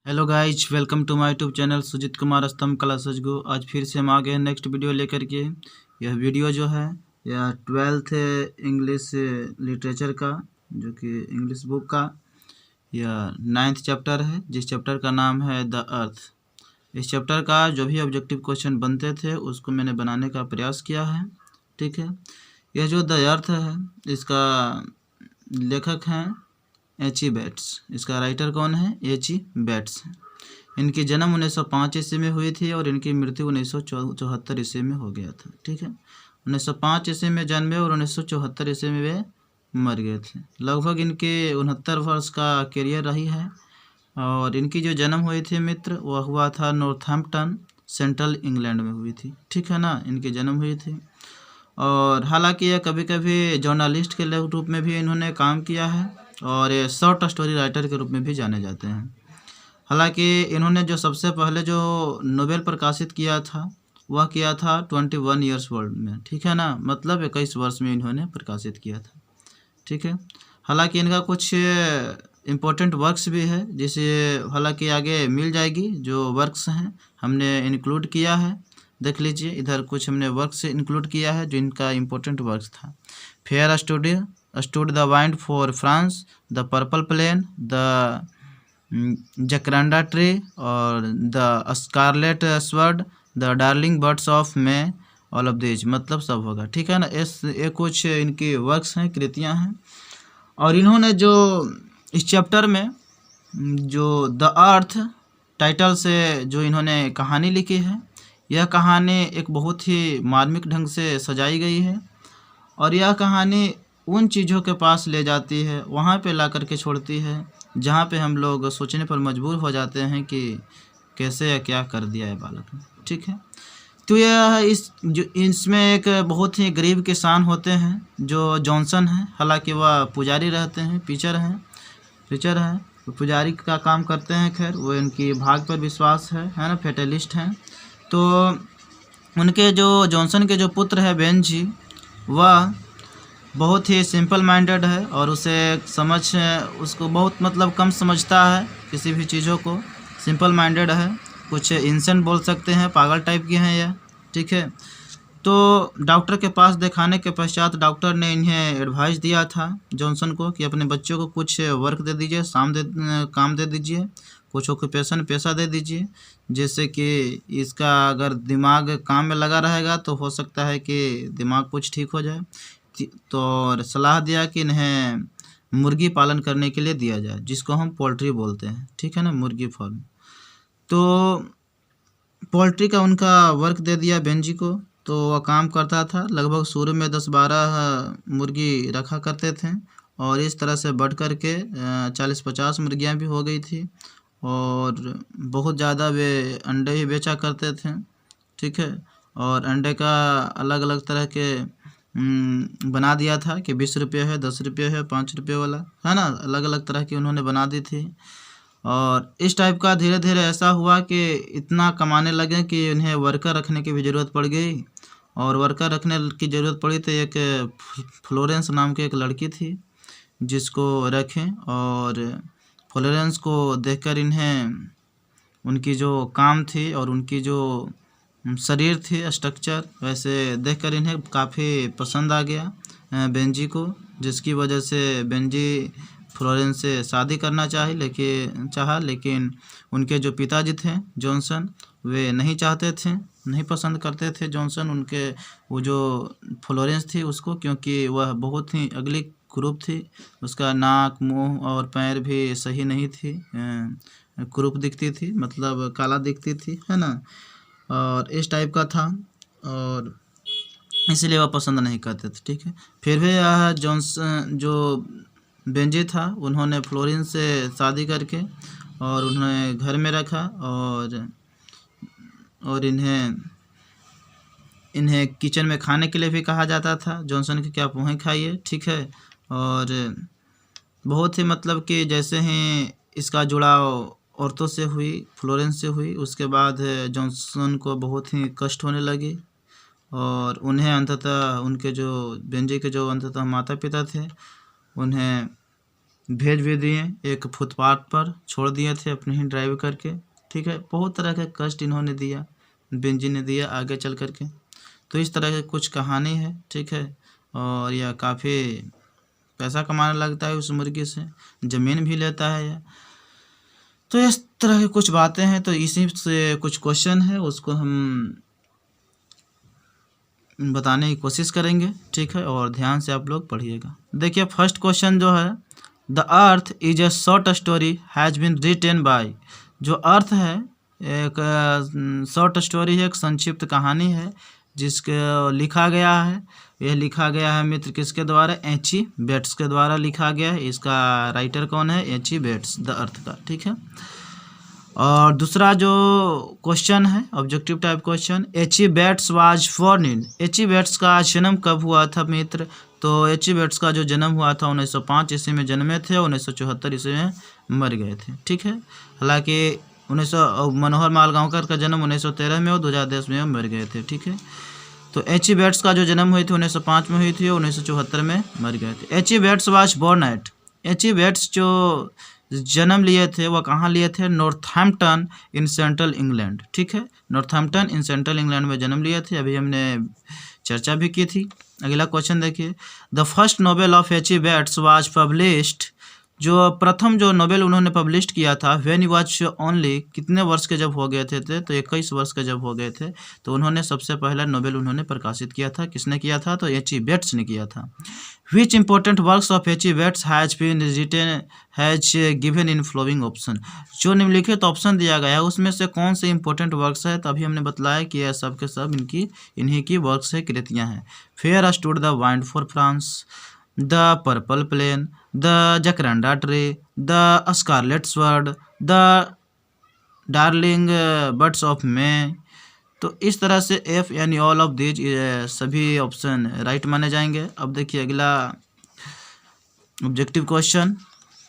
Hello guys, welcome to my YouTube channel Sujeet Kumar स्तंभ classes गो। आज फिर से हम आ गए हैं नेक्स्ट वीडियो लेकर के। यह वीडियो जो है यह 12th इंग्लिश लिटरेचर का, जो कि इंग्लिश बुक का यह 9th चैप्टर है, जिस चैप्टर का नाम है द अर्थ। इस चैप्टर का जो भी ऑब्जेक्टिव क्वेश्चन बनते थे उसको मैंने बनाने का प्रयास किया है। ठीक है, यह जो द अर्थ है इसका लेखक हैं H.E. बेट्स। इसका राइटर कौन है? H.E. बेट्स। इनकी जन्म 1905 ईस्वी में हुई थी और इनकी मृत्यु 1974 ईस्वी में हो गया था। ठीक है, 1905 ईस्वी में जन्मे और 1974 ईस्वी में वे मर गए थे। लगभग इनके 69 वर्ष का करियर रही है। और इनकी जो जन्म हुई थी मित्र, वह हुआ था नॉर्थहैम्पटन, सेंट्रल इंग्लैंड में हुई थी। ठीक है ना, इनकी जन्म हुई थी। और हालांकि यह कभी कभी जर्नलिस्ट के रूप में भी इन्होंने काम किया है और ये शॉर्ट स्टोरी राइटर के रूप में भी जाने जाते हैं। हालांकि इन्होंने जो सबसे पहले जो नोबेल प्रकाशित किया था वह किया था 21 ईयर्स ओल्ड में। ठीक है ना, मतलब 21 वर्ष में इन्होंने प्रकाशित किया था। ठीक है, हालांकि इनका कुछ इम्पोर्टेंट वर्क्स भी है, जिसे हालांकि आगे मिल जाएगी। जो वर्क्स हैं हमने इंक्लूड किया है, देख लीजिए इधर कुछ हमने वर्क्स इंक्लूड किया है जो इनका इम्पोर्टेंट वर्क्स था। Fair stood the wind for France, the purple plain, the jacaranda tree और the scarlet sword, the darling birds of May, all of this, मतलब सब होगा। ठीक है ना, ये कुछ इनकी वर्क्स हैं, कृतियां हैं। और इन्होंने जो इस चैप्टर में जो द अर्थ टाइटल से जो इन्होंने कहानी लिखी है, यह कहानी एक बहुत ही मार्मिक ढंग से सजाई गई है। और यह कहानी उन चीज़ों के पास ले जाती है, वहाँ पे ला कर के छोड़ती है जहाँ पे हम लोग सोचने पर मजबूर हो जाते हैं कि कैसे या क्या कर दिया है बालक ने। ठीक है, तो यह इसमें एक बहुत ही गरीब किसान होते हैं जो जॉनसन है। हालांकि वह पुजारी रहते हैं, टीचर हैं, पुजारी का काम करते हैं। खैर, वो इनकी भाग पर विश्वास है ना, फेटलिस्ट हैं। तो उनके जो जॉनसन के जो पुत्र है बेंजी, वह बहुत ही सिंपल माइंडेड है और उसको बहुत मतलब कम समझता है किसी भी चीज़ों को। सिंपल माइंडेड है, कुछ इंसेंट बोल सकते हैं, पागल टाइप के हैं यह। ठीक है, तो डॉक्टर के पास दिखाने के पश्चात डॉक्टर ने इन्हें एडवाइस दिया था जॉनसन को कि अपने बच्चों को कुछ वर्क दे दीजिए, काम दे दीजिए, कुछ ऑक्यूपेशन पेशा दे दीजिए, जिससे कि इसका अगर दिमाग काम में लगा रहेगा तो हो सकता है कि दिमाग कुछ ठीक हो जाए। तो सलाह दिया कि इन्हें मुर्गी पालन करने के लिए दिया जाए, जिसको हम पोल्ट्री बोलते हैं। ठीक है ना, मुर्गी फार्म। तो पोल्ट्री का उनका वर्क दे दिया बेंजी को, तो वह काम करता था। लगभग शुरू में 10-12 मुर्गी रखा करते थे और इस तरह से बढ़ कर के 40-50 मुर्गियाँ भी हो गई थी और बहुत ज़्यादा वे अंडे ही बेचा करते थे। ठीक है, और अंडे का अलग अलग तरह के बना दिया था कि 20 रुपये है, 10 रुपये है, 5 रुपये वाला है ना, अलग अलग तरह की उन्होंने बना दी थी। और इस टाइप का धीरे धीरे ऐसा हुआ कि इतना कमाने लगे कि उन्हें वर्कर रखने की भी ज़रूरत पड़ गई। और वर्कर रखने की ज़रूरत पड़ी तो एक फ्लोरेंस नाम की एक लड़की थी जिसको रखें। और फ्लोरेंस को देखकर इन्हें उनकी जो काम थी और उनकी जो शरीर थी, स्ट्रक्चर, वैसे देखकर इन्हें काफ़ी पसंद आ गया बेंजी को, जिसकी वजह से बेंजी फ्लोरेंस से शादी करना लेकिन उनके जो पिताजी थे जॉनसन, वे नहीं चाहते थे, नहीं पसंद करते थे जॉनसन उनके वो जो फ्लोरेंस थी उसको, क्योंकि वह बहुत ही अगली क्रूप थी। उसका नाक, मुंह और पैर भी सही नहीं थी, क्रूप दिखती थी, मतलब काला दिखती थी, है ना, और इस टाइप का था और इसलिए वह पसंद नहीं करते थे। ठीक है, फिर भी यह जॉनसन जो बेंजी था, उन्होंने फ्लोरेंस से शादी करके और उन्हें घर में रखा और इन्हें किचन में खाने के लिए भी कहा जाता था जॉनसन के, क्या आप वहीं खाइए। ठीक है, और बहुत ही मतलब कि जैसे ही इसका जुड़ाव औरतों से हुई, फ्लोरेंस से हुई, उसके बाद जॉनसन को बहुत ही कष्ट होने लगी और उन्हें अंततः उनके जो बेंजी के जो अंततः माता पिता थे, उन्हें भेज भी दिए, एक फुटपाथ पर छोड़ दिए थे अपने ही ड्राइव करके, ठीक है। बहुत तरह के कष्ट इन्होंने दिया, बेंजी ने दिया आगे चल करके। तो इस तरह की कुछ कहानी है, ठीक है। और यह काफ़ी पैसा कमाने लगता है उस मुर्गी से, ज़मीन भी लेता है यह। तो इस तरह की कुछ बातें हैं। तो इसी से कुछ क्वेश्चन है, उसको हम बताने की कोशिश करेंगे, ठीक है। और ध्यान से आप लोग पढ़िएगा। देखिए फर्स्ट क्वेश्चन जो है, the earth is a short story has been written by. जो अर्थ है एक शॉर्ट स्टोरी है, एक संक्षिप्त कहानी है जिसके लिखा गया है। यह लिखा गया है मित्र किसके द्वारा? एच.ई. बेट्स के द्वारा लिखा गया है। इसका राइटर कौन है? एच.ई. बेट्स, द अर्थ का, ठीक है। और दूसरा जो क्वेश्चन है objective type question, H E. Bates was born in. H E. Bates का जन्म कब हुआ था मित्र? तो एच.ई. बेट्स का जो जन्म हुआ था 1905 ईस्वी में जन्मे थे, 1974 ईस्वी में मर गए थे, ठीक है। हालांकि मनोहर मालगांवकर का जन्म 1913 में और 2010 में मर गए थे, ठीक है। तो एच.ई. बेट्स का जो जन्म हुई थी 1905 में हुई थी, 1974 में मर गए थे। H E. Bates was born at. H E. Bates जो जन्म लिए थे वह कहाँ लिए थे? नॉर्थहैम्पटन इन सेंट्रल इंग्लैंड, ठीक है। नॉर्थहैम्पटन इन सेंट्रल इंग्लैंड में जन्म लिए थे, अभी हमने चर्चा भी की थी। अगला क्वेश्चन देखिए, the first novel of H E. Bates was published. जो प्रथम जो नोवेल उन्होंने पब्लिश किया था, व्हेन ही वाज ओनली, कितने वर्ष के जब हो गए थे? तो 21 वर्ष के जब हो गए थे तो उन्होंने सबसे पहला नोवेल उन्होंने प्रकाशित किया था। किसने किया था? तो एच.ई. बेट्स ने किया था। Which important works of H.E. Bates has been written has given in following option। जो निम्नलिखित ऑप्शन दिया गया है उसमें से कौन से इंपॉर्टेंट वर्क्स है? तभी हमने बतलाया कि यह सब के सब इन्हीं की वर्क्स है, कृतियां हैं। Fair stood the wind for France, the purple plain, the jacaranda tree, the scarlet sword, the darling birds of May. तो इस तरह से एफ यानी ऑल ऑफ दीज सभी ऑप्शन राइट माने जाएंगे। अब देखिए अगला ऑब्जेक्टिव क्वेश्चन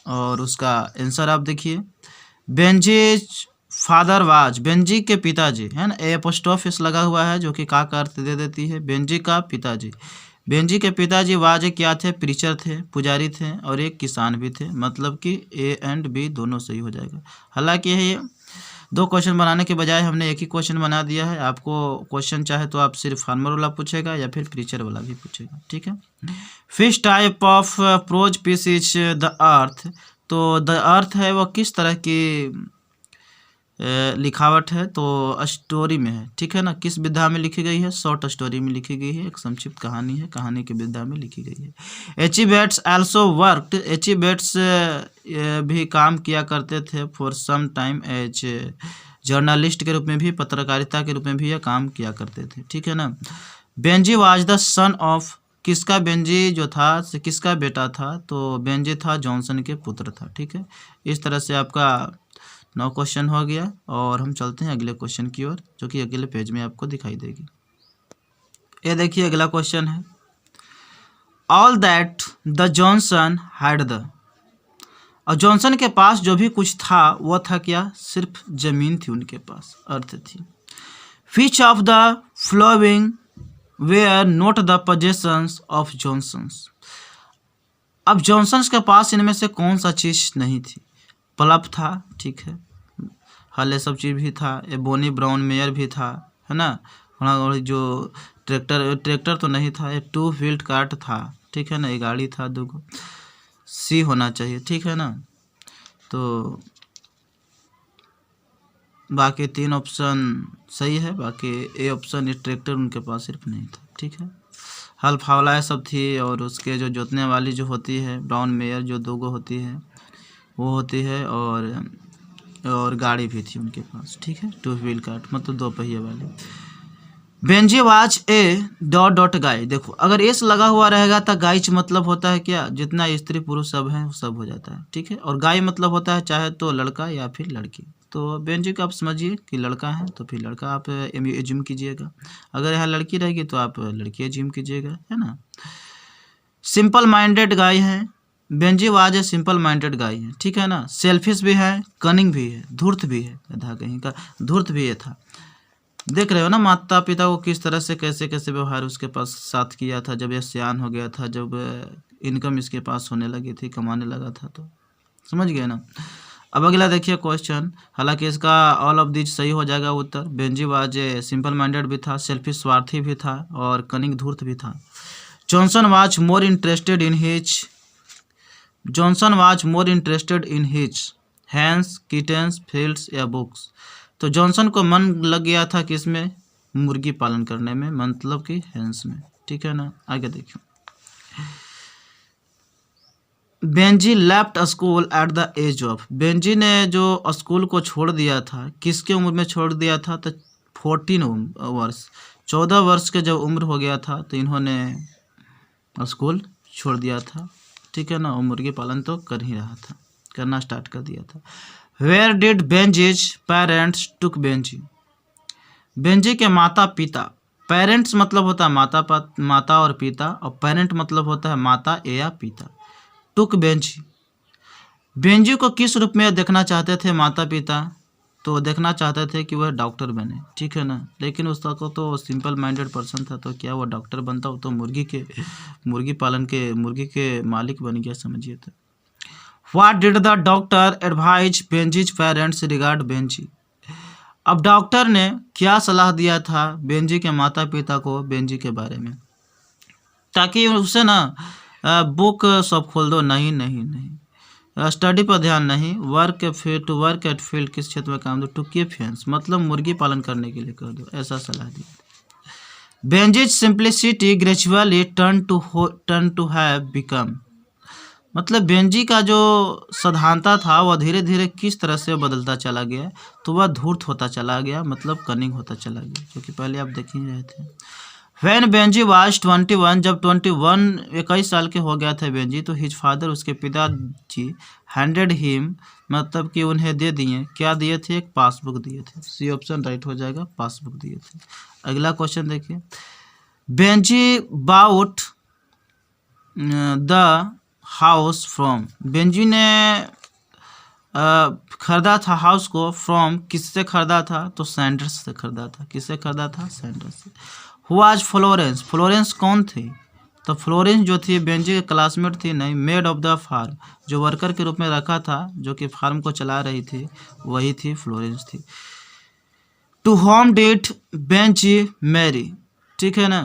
और उसका आंसर आप देखिए। बेंजीज फादर वाज, बेंजी के पिताजी, है ना, ए अपोस्ट्रोफिस लगा हुआ है जो कि का अर्थ दे देती है, बेंजी का पिताजी। बेंजी के पिताजी वाज क्या थे? प्रीचर थे, पुजारी थे और एक किसान भी थे। मतलब कि ए एंड बी दोनों सही हो जाएगा। हालांकि ये दो क्वेश्चन बनाने के बजाय हमने एक ही क्वेश्चन बना दिया है। आपको क्वेश्चन चाहे तो आप सिर्फ फार्मर वाला पूछेगा या फिर प्रीचर वाला भी पूछेगा, ठीक है। Fish type of prose piece is the earth. तो द अर्थ है वो किस तरह की लिखावट है? तो स्टोरी में है, ठीक है ना। किस विधा में लिखी गई है? शॉर्ट स्टोरी में लिखी गई है, एक संक्षिप्त कहानी है, कहानी की विधा में लिखी गई है। H E. Bates also worked. H E. Bates भी काम किया करते थे for some time as journalist के रूप में भी, पत्रकारिता के रूप में भी यह काम किया करते थे, ठीक है ना। Benji was the son of, किसका बेंजी जो था किसका बेटा था? तो बेंजी था जॉनसन के पुत्र था, ठीक है। इस तरह से आपका 9 क्वेश्चन हो गया और हम चलते हैं अगले क्वेश्चन की ओर जो कि अगले पेज में आपको दिखाई देगी। ये देखिए अगला क्वेश्चन है, all that the Johnson had the. और जॉनसन के पास जो भी कुछ था वो था क्या? सिर्फ जमीन थी उनके पास, अर्थ थी। Which of the flowing were not the possessions of Johnsons. अब जॉनसन्स के पास इनमें से कौन सा चीज़ नहीं थी? पल्प था, ठीक है, हल ये सब चीज़ भी था, ये बोनी ब्राउन मेयर भी था, है ना। और जो ट्रैक्टर तो नहीं था, ये 2 व्हील्ड कार्ट था, ठीक है ना, ये गाड़ी था 2 सी होना चाहिए, ठीक है ना। तो बाकी 3 ऑप्शन सही है, बाकी ए ऑप्शन ये ट्रैक्टर उनके पास सिर्फ नहीं था, ठीक है। हल फावला ये सब थी और उसके जो जोतने वाली जो होती है ब्राउन मेयर जो 2 होती है वो होती है, और गाड़ी भी थी उनके पास, ठीक है, 2 व्हील कार्ट मतलब 2 पहिए वाली। Benjy was a dot dot guy. देखो अगर एस लगा हुआ रहेगा तो गाइच मतलब होता है क्या? जितना स्त्री पुरुष सब है वो सब हो जाता है, ठीक है। और गाय मतलब होता है चाहे तो लड़का या फिर लड़की। तो बेंजी का आप समझिए कि लड़का है तो फिर लड़का आप एज्यूम कीजिएगा, अगर यहाँ लड़की रहेगी तो आप लड़की एज्यूम कीजिएगा, है ना। सिंपल माइंडेड गाय है, Benjy was a simple minded guy है, ठीक है ना। सेल्फिश भी है, कनिंग भी है, धूर्त भी है, गधा कहीं का धूर्त भी ये था। देख रहे हो ना माता पिता को किस तरह से कैसे कैसे व्यवहार उसके पास साथ किया था जब ये सियान हो गया था, जब इनकम इसके पास होने लगी थी, कमाने लगा था। तो समझ गए ना। अब अगला देखिए क्वेश्चन, हालांकि इसका ऑल ऑफ दिस सही हो जाएगा उत्तर। Benjy was a simple minded भी था, सेल्फिश स्वार्थी भी था और कनिंग धूर्त भी था। Johnson was more interested in his hands, kittens, fields या बुक्स। तो जॉनसन को मन लग गया था किसमें, मुर्गी पालन करने में, मतलब कि हैंड्स में। ठीक है ना। आगे देखिए, Benjy left school at the age of. Benjy ने जो स्कूल को छोड़ दिया था, किसके उम्र में छोड़ दिया था, तो 14 वर्ष, 14 वर्ष के जब उम्र हो गया था तो इन्होंने स्कूल छोड़ दिया था। ठीक है ना। और मुर्गी पालन तो कर ही रहा था, करना स्टार्ट कर दिया था। Where did Benjy's parents took Benjy. Benjy के माता पिता, पेरेंट्स मतलब होता है माता और पिता, और पेरेंट मतलब होता है माता या पिता। टुक बेंजी, बेंजी को किस रूप में देखना चाहते थे माता पिता, तो देखना चाहते थे कि वह डॉक्टर बने। ठीक है ना। लेकिन उसका को तो सिंपल माइंडेड पर्सन था, तो क्या वो डॉक्टर बनता, वो तो मुर्गी के मालिक बन गया, समझिए। तो what did the doctor advise Benjy's parents regard Benjy. अब डॉक्टर ने क्या सलाह दिया था बेंजी के माता पिता को बेंजी के बारे में, ताकि उसे ना बुक सब खोल दो, नहीं नहीं नहीं, स्टडी पर ध्यान नहीं, वर्क एट फील्ड, किस क्षेत्र में काम दो, टू कीप हेंस मतलब मुर्गी पालन करने के लिए कर दो, ऐसा सलाह दिया। Benjy's simplicity gradually turn to have become, मतलब बेंजी का जो साधारणता था वह धीरे धीरे किस तरह से बदलता चला गया, तो वह धूर्त होता चला गया, मतलब कनिंग होता चला गया, जो कि पहले आप देख ही रहे थे। When बेंजी वाज 21, जब 21 साल के हो गया था बेंजी, तो हिज फादर उसके पिताजी हैंडेड हिम, मतलब कि उन्हें दे दिए, क्या दिए थे, एक पासबुक दिए थे। सी ऑप्शन राइट हो जाएगा, पासबुक दिए थे। अगला क्वेश्चन देखिए, Benjy bought the house from. Benjy ने खरीदा था हाउस को, फ्रॉम किससे खरीदा था, तो सैंडर्स से खरीदा था। किससे खरीदा था, सैंडर्स से। हु आज फ्लोरेंस, फ्लोरेंस कौन थी, तो फ्लोरेंस जो थी बेंजी के क्लासमेट थी, नहीं, मेड ऑफ द फार्म, जो वर्कर के रूप में रखा था, जो कि फार्म को चला रही थी, वही थी, फ्लोरेंस थी। To whom did Benjy marry, ठीक है ना।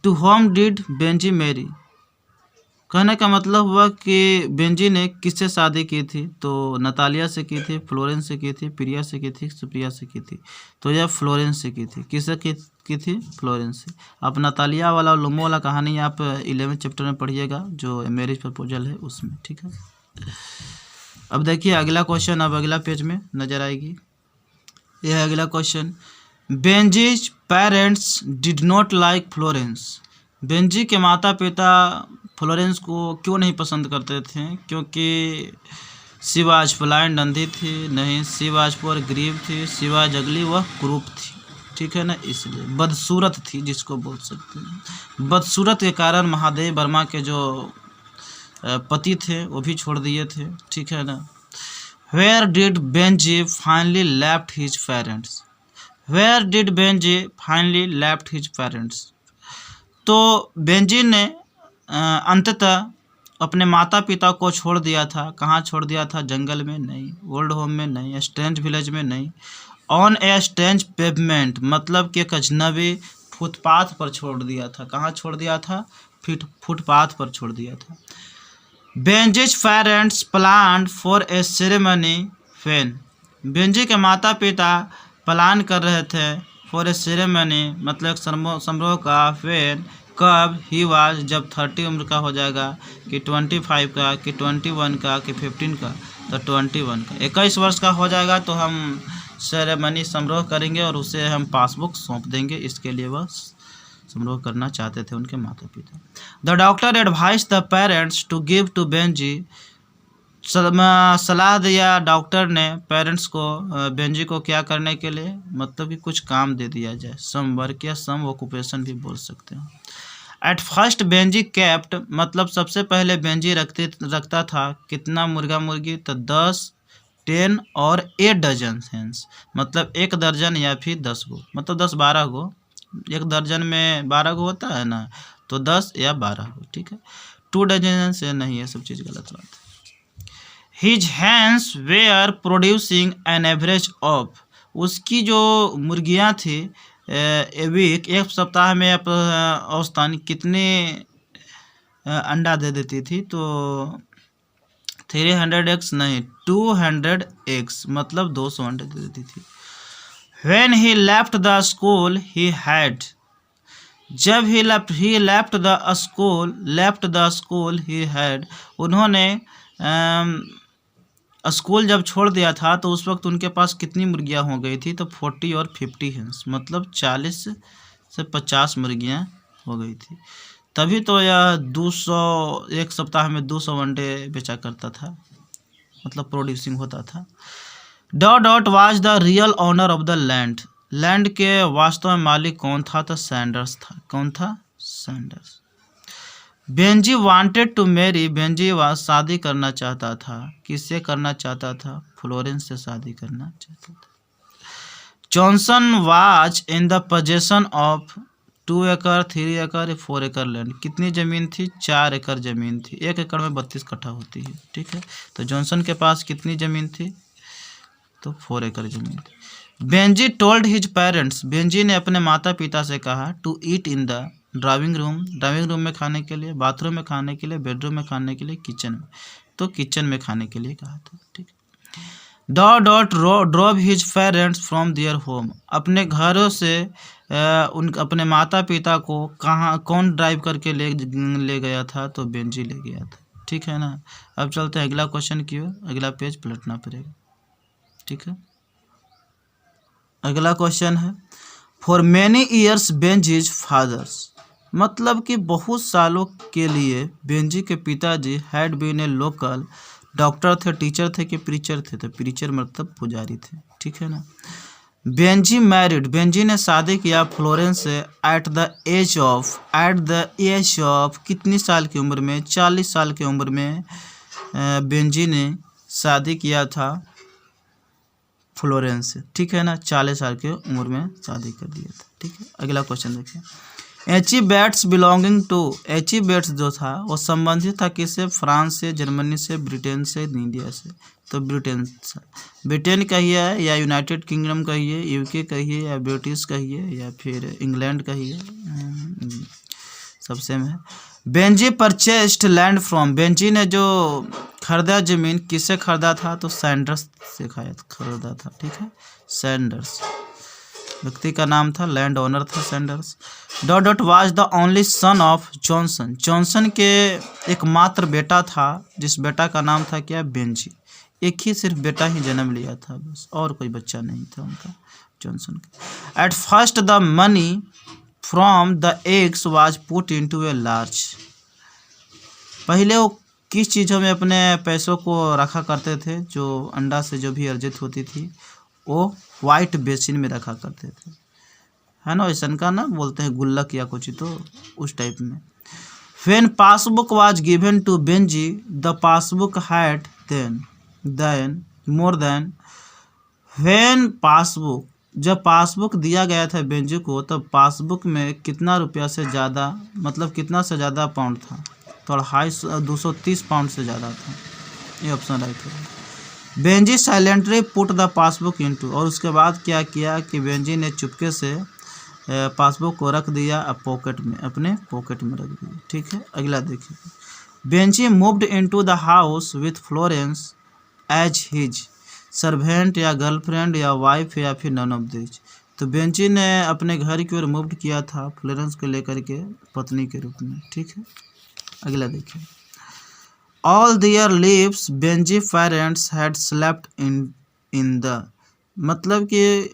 To whom did Benjy marry, कहने का मतलब हुआ कि बेंजी ने किससे शादी की थी, तो नतालिया से की थी, फ्लोरेंस से की थी, प्रिया से की थी, सुप्रिया से की थी, तो यह फ्लोरेंस से की थी। किससे की थी, फ्लोरेंस से। आप नतालिया वाला लुमो वाला कहानी आप 11th चैप्टर में पढ़िएगा, जो मैरिज प्रपोजल है उसमें। ठीक है। अब देखिए अगला क्वेश्चन, अब अगला पेज में नजर आएगी, यह अगला क्वेश्चन। Benjy's parents did not like Florence. Benjy के माता पिता फ्लोरेंस को क्यों नहीं पसंद करते थे, क्योंकि शी वाज ब्लाइंड, अंधी थी, नहीं, शी वाज पुअर, गरीब थी, शी वाज अगली, वह कुरूप थी। ठीक है ना, इसलिए बदसूरत थी, जिसको बोल सकते हैं। बदसूरत के कारण महादेव वर्मा के जो पति थे वो भी छोड़ दिए थे। ठीक है ना। Where did Benjy finally left his parents. Where did Benjy finally left his parents, तो बेंजी ने अंततः अपने माता पिता को छोड़ दिया था। कहाँ छोड़ दिया था, जंगल में नहीं, ओल्ड होम में नहीं, स्ट्रेंज विलेज में नहीं, ऑन ए स्ट्रेंज पेवमेंट, मतलब कि एक अजनबी फुटपाथ पर छोड़ दिया था। कहाँ छोड़ दिया था, फुटपाथ पर छोड़ दिया था। Benjy's parents plan for a ceremony when. Benjy के माता पिता प्लान कर रहे थे फॉर ए सेरेमनी, मतलब समारोह का, व्हेन कब, ही वाज जब 30 उम्र का हो जाएगा, कि 25 का, कि 21 का, कि 15 का, तो 21 का, 21 वर्ष का हो जाएगा तो हम सेरेमनी समारोह करेंगे और उसे हम पासबुक सौंप देंगे। इसके लिए वह समारोह करना चाहते थे उनके माता पिता। The doctor advise the parents to give to Benjy. सलाह दिया डॉक्टर ने पेरेंट्स को बेंजी को क्या करने के लिए, मतलब कि कुछ काम दे दिया जाए, सम वर्क या सम ऑक्यूपेशन भी बोल सकते हैं। एट फर्स्ट बेंजी केप्ट, मतलब सबसे पहले बेंजी रखता था कितना मुर्गा मुर्गी, तो 10 10 और ए डजन हेंस, मतलब 1 दर्जन या फिर 10 गो, मतलब 10-12 गो। 1 दर्जन में 12 गो होता है ना, तो 10 या 12 गो, ठीक है। 2 डजन से नहीं, ये सब चीज़ गलत बात है। His hens were producing an average of, उसकी जो मुर्गियाँ थी ए वीक, एक सप्ताह में औसतन कितने अंडा दे देती थी, तो 300 एग्स नहीं, 200 एग्स, मतलब 200 अंडे दे देती थी। When he left the school he had, जब he left the school he had, उन्होंने स्कूल जब छोड़ दिया था तो उस वक्त उनके पास कितनी मुर्गियां हो गई थी, तो 40 और 50 हेंस, मतलब 40 से 50 मुर्गियां हो गई थी। तभी तो यह 200, एक सप्ताह में 200 अंडे बेचा करता था, मतलब प्रोड्यूसिंग होता था। Dot was the real owner of the land, land के वास्तव में मालिक कौन था, तो सैंडर्स था। कौन था? Sanders. Benjy wanted to marry, Benjy शादी करना चाहता था। किससे करना चाहता था? फ्लोरेंस से शादी करना चाहता था। Johnson was in the possession of 2 एकड़, 3 एकड़, 4 एकड़ लैंड, कितनी ज़मीन थी? 4 एकड़ ज़मीन थी। 1 एकड़ में 32 कट्ठा होती है, ठीक है। तो जॉनसन के पास कितनी ज़मीन थी? तो 4 एकड़ ज़मीन थी। Benjy told his parents, Benjy ने अपने माता पिता से कहा, to eat in the drawing room में खाने के लिए, बाथरूम में खाने के लिए, बेडरूम में खाने के लिए, किचन में, तो किचन में खाने के लिए कहा था, ठीक है। Dot drove his parents from their home, अपने घरों से अपने माता पिता को कौन ड्राइव करके ले गया था? तो बेंजी ले गया था, ठीक है ना। अब चलते हैं अगला क्वेश्चन की ओर, अगला पेज पलटना पड़ेगा, ठीक है। अगला क्वेश्चन है, for many years Benjy's fathers, मतलब कि बहुत सालों के लिए बेंजी के पिताजी had been a local, doctor थे, टीचर थे कि प्रीचर थे? तो प्रीचर मतलब पुजारी थे, ठीक है ना। बेंजी मैरिड, बेंजी ने शादी किया फ्लोरेंस से एट द एज ऑफ कितनी साल की उम्र में? 40 साल की उम्र में बेंजी ने शादी किया था फ्लोरेंस से, ठीक है ना। 40 साल की उम्र में शादी कर दिया था, ठीक है। अगला क्वेश्चन देखिए, H E Bates belonging to, H E Bates जो था वो संबंधित था किससे? फ्रांस से, जर्मनी से, ब्रिटेन से, इंडिया से? तो ब्रिटेन से। ब्रिटेन कहिए या यूनाइटेड किंगडम कहिए, यूके कहिए या ब्रिटिश कहिए या फिर इंग्लैंड कहिए, सब सेम है। Benji purchased land from, Benjy ने जो खरीदा जमीन किससे खरीदा था? तो सैंडर्स से खरीदा था, ठीक है। सैंडर्स व्यक्ति का नाम था, लैंड ओनर था Sanders. Dot was the only son of Johnson, Johnson के एकमात्र बेटा था, जिस बेटा का नाम था क्या? बेंजी। एक ही सिर्फ बेटा ही जन्म लिया था बस, और कोई बच्चा नहीं था उनका, जॉनसन का। At first the money from the eggs was put into a large, पहले वो किस चीज़ों में अपने पैसों को रखा करते थे? जो अंडा से जो भी अर्जित होती थी वो वाइट बेसिन में रखा करते थे, है ना। ऐसा का ना बोलते हैं गुल्लक या कुछ, तो उस टाइप में। When passbook was given to Benjy the passbook had then more then, when passbook, जब पासबुक दिया गया था बेंजी को, तब पासबुक में कितना रुपया से ज़्यादा, मतलब कितना से ज़्यादा पाउंड था? तो 230 पाउंड से ज़्यादा था, ये ऑप्शन राइट है। Benji silently put the passbook into, और उसके बाद क्या किया कि बेंजी ने चुपके से पासबुक को रख दिया पॉकेट में, अपने पॉकेट में रख दिया, ठीक है। अगला देखिए, Benjy moved into the house with Florence as his servant या गर्लफ्रेंड या वाइफ या फिर नन ऑफ दिस, तो बेंजी ने अपने घर की ओर मूव्ड किया था फ्लोरेंस को लेकर के पत्नी के रूप में, ठीक है। अगला देखिए, all their lives Benjy parents had slept in the, मतलब कि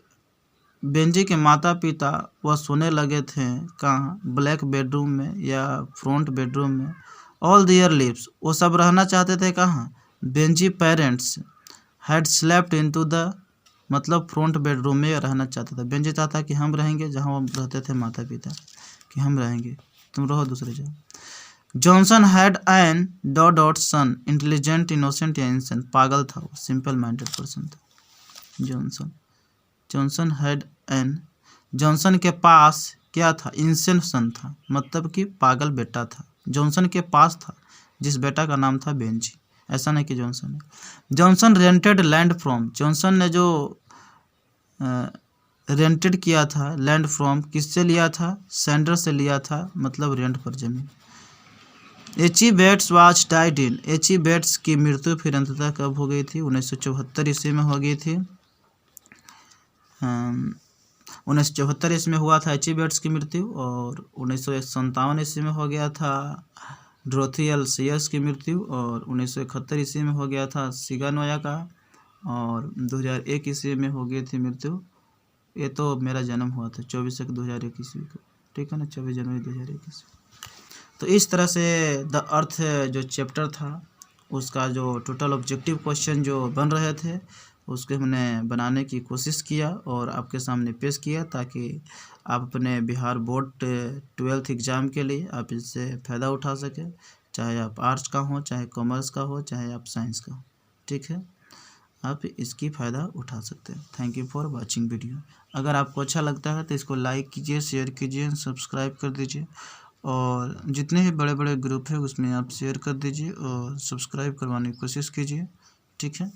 बेंजी के माता पिता वह सोने लगे थे कहाँ? ब्लैक बेडरूम में या फ्रंट बेडरूम में। ऑल देयर लिव्स, वो सब रहना चाहते थे कहाँ? Benji parents had slept into the, मतलब फ्रंट बेडरूम में रहना चाहता था। बेंजी चाहता कि हम रहेंगे जहाँ वो रहते थे माता पिता, कि हम रहेंगे, तुम रहो दूसरे जगह। Johnson had an dot son, intelligent, innocent या इंसेंट, पागल था वो, सिंपल माइंडेड पर्सन था जॉनसन हैड एन, जॉनसन के पास क्या था, इंसेंट सन था, मतलब कि पागल बेटा था। जॉनसन के पास था जिस बेटा का नाम था बेंजी, ऐसा नहीं कि जॉनसन है। Johnson rented land from, Johnson ने जो रेंटेड किया था लैंड फ्रॉम, किससे लिया था, सेंडर से लिया था, मतलब रेंट पर जमीन। H E Bates was died in, H E Bates की मृत्यु फिर अंततः कब हो गई थी, 1974 ईस्वी में हो गई थी। 1974 ईस्वी में हुआ था एच ई बेट्स की मृत्यु, और 1957 ईस्वी में हो गया था ड्रोथी एल सीयर्स की मृत्यु, और 1971 ईस्वी में हो गया था सिगानोया का, और 2001 ईस्वी में हो गई थी मृत्यु। ये तो मेरा जन्म हुआ था 24/1/2001 ईस्वी को, ठीक है ना, 24 जनवरी 2001 ईस्वी। तो इस तरह से द अर्थ जो चैप्टर था उसका जो टोटल ऑब्जेक्टिव क्वेश्चन जो बन रहे थे उसके हमने बनाने की कोशिश किया और आपके सामने पेश किया, ताकि आप अपने बिहार बोर्ड 12th एग्ज़ाम के लिए आप इससे फ़ायदा उठा सकें, चाहे आप आर्ट्स का हो, चाहे कॉमर्स का हो, चाहे आप साइंस का हो, ठीक है, आप इसकी फ़ायदा उठा सकते हैं। Thank you for watching video. अगर आपको अच्छा लगता है तो इसको लाइक कीजिए, शेयर कीजिए, सब्सक्राइब कर दीजिए, और जितने भी बड़े बड़े ग्रुप है उसमें आप शेयर कर दीजिए और सब्सक्राइब करवाने की कोशिश कीजिए, ठीक है।